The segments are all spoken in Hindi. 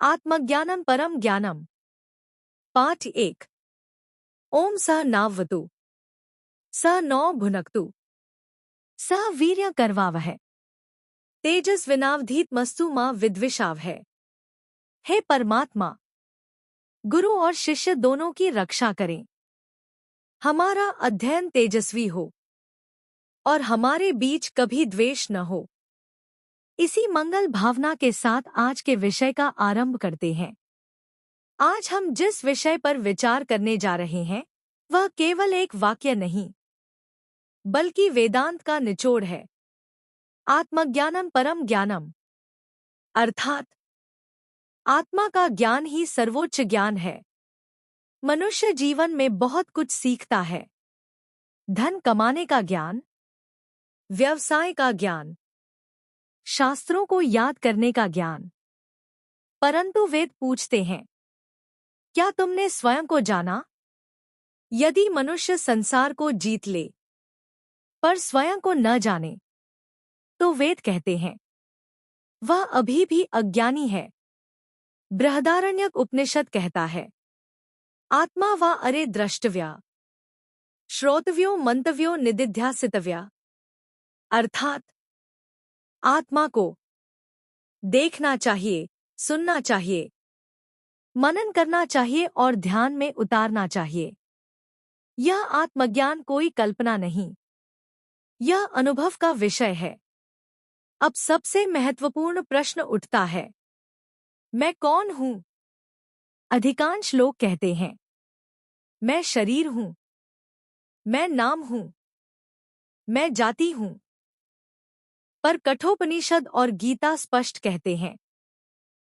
आत्मज्ञानं परम ज्ञानम। पाठ 1। ओम स नावतु स नो भुनक्तु स वीर्य करवावहै तेजस्विनावधीतमस्तु मां विद्विषावहै। हे परमात्मा, गुरु और शिष्य दोनों की रक्षा करें। हमारा अध्ययन तेजस्वी हो और हमारे बीच कभी द्वेष न हो। इसी मंगल भावना के साथ आज के विषय का आरंभ करते हैं। आज हम जिस विषय पर विचार करने जा रहे हैं वह केवल एक वाक्य नहीं बल्कि वेदांत का निचोड़ है। आत्मज्ञानम परम ज्ञानम, अर्थात आत्मा का ज्ञान ही सर्वोच्च ज्ञान है। मनुष्य जीवन में बहुत कुछ सीखता है। धन कमाने का ज्ञान, व्यवसाय का ज्ञान, शास्त्रों को याद करने का ज्ञान। परंतु वेद पूछते हैं, क्या तुमने स्वयं को जाना? यदि मनुष्य संसार को जीत ले पर स्वयं को न जाने तो वेद कहते हैं वह अभी भी अज्ञानी है। बृहदारण्यक उपनिषद कहता है, आत्मा वा अरे द्रष्टव्या श्रोतव्यो मंतव्यो निदिध्यासितव्या, अर्थात आत्मा को देखना चाहिए, सुनना चाहिए, मनन करना चाहिए और ध्यान में उतारना चाहिए। यह आत्मज्ञान कोई कल्पना नहीं, यह अनुभव का विषय है। अब सबसे महत्वपूर्ण प्रश्न उठता है, मैं कौन हूं? अधिकांश लोग कहते हैं, मैं शरीर हूं, मैं नाम हूं, मैं जाति हूं। पर कठोपनिषद और गीता स्पष्ट कहते हैं,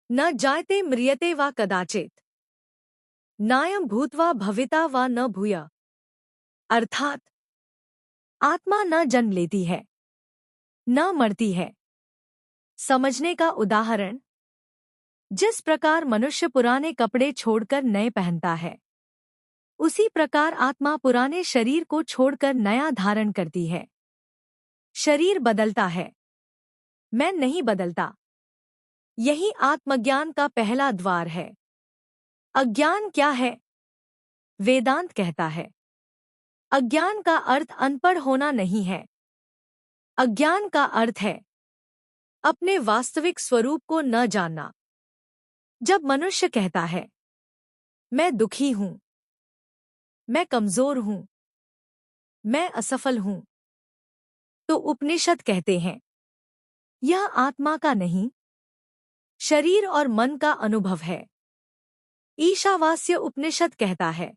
न जायते म्रियते वा कदाचित, नायं भूत्वा भविता वा न भूया, अर्थात आत्मा न जन्म लेती है न मरती है। समझने का उदाहरण, जिस प्रकार मनुष्य पुराने कपड़े छोड़कर नए पहनता है उसी प्रकार आत्मा पुराने शरीर को छोड़कर नया धारण करती है। शरीर बदलता है, मैं नहीं बदलता। यही आत्मज्ञान का पहला द्वार है। अज्ञान क्या है? वेदांत कहता है, अज्ञान का अर्थ अनपढ़ होना नहीं है। अज्ञान का अर्थ है अपने वास्तविक स्वरूप को न जानना। जब मनुष्य कहता है, मैं दुखी हूं, मैं कमजोर हूं, मैं असफल हूं, तो उपनिषद कहते हैं, यह आत्मा का नहीं, शरीर और मन का अनुभव है। ईशावास्य उपनिषद कहता है,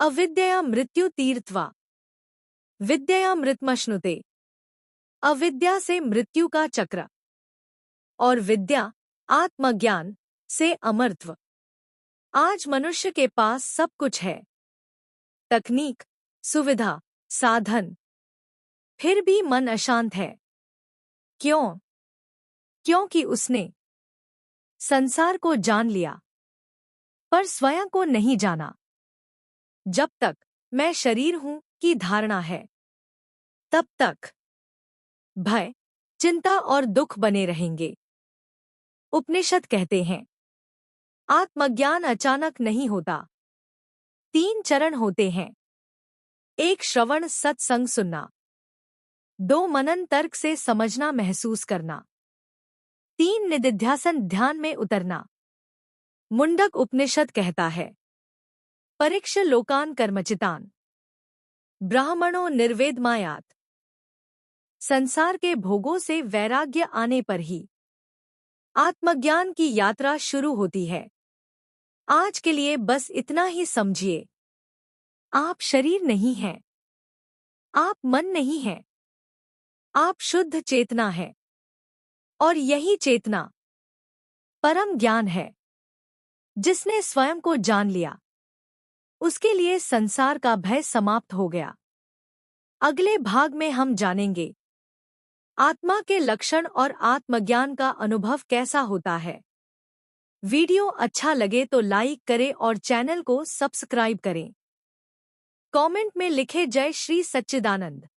अविद्यया मृत्यु तीर्थवा विद्यया मृतमश्नुते। अविद्या से मृत्यु का चक्र और विद्या आत्मज्ञान से अमरत्व। आज मनुष्य के पास सब कुछ है, तकनीक, सुविधा, साधन, फिर भी मन अशांत है। क्यों? क्योंकि उसने संसार को जान लिया पर स्वयं को नहीं जाना। जब तक मैं शरीर हूं की धारणा है तब तक भय, चिंता और दुख बने रहेंगे। उपनिषद कहते हैं, आत्मज्ञान अचानक नहीं होता। 3 चरण होते हैं। 1 श्रवण सत्संग सुनना, 2 मनन तर्क से समझना महसूस करना, 3 निदिध्यासन ध्यान में उतरना। मुंडक उपनिषद कहता है, परीक्ष लोकान कर्मचितान ब्राह्मणों निर्वेदमायात। संसार के भोगों से वैराग्य आने पर ही आत्मज्ञान की यात्रा शुरू होती है। आज के लिए बस इतना ही समझिए, आप शरीर नहीं हैं, आप मन नहीं हैं, आप शुद्ध चेतना है और यही चेतना परम ज्ञान है। जिसने स्वयं को जान लिया उसके लिए संसार का भय समाप्त हो गया। अगले भाग में हम जानेंगे आत्मा के लक्षण और आत्मज्ञान का अनुभव कैसा होता है। वीडियो अच्छा लगे तो लाइक करें और चैनल को सब्सक्राइब करें। कमेंट में लिखें जय श्री सच्चिदानंद।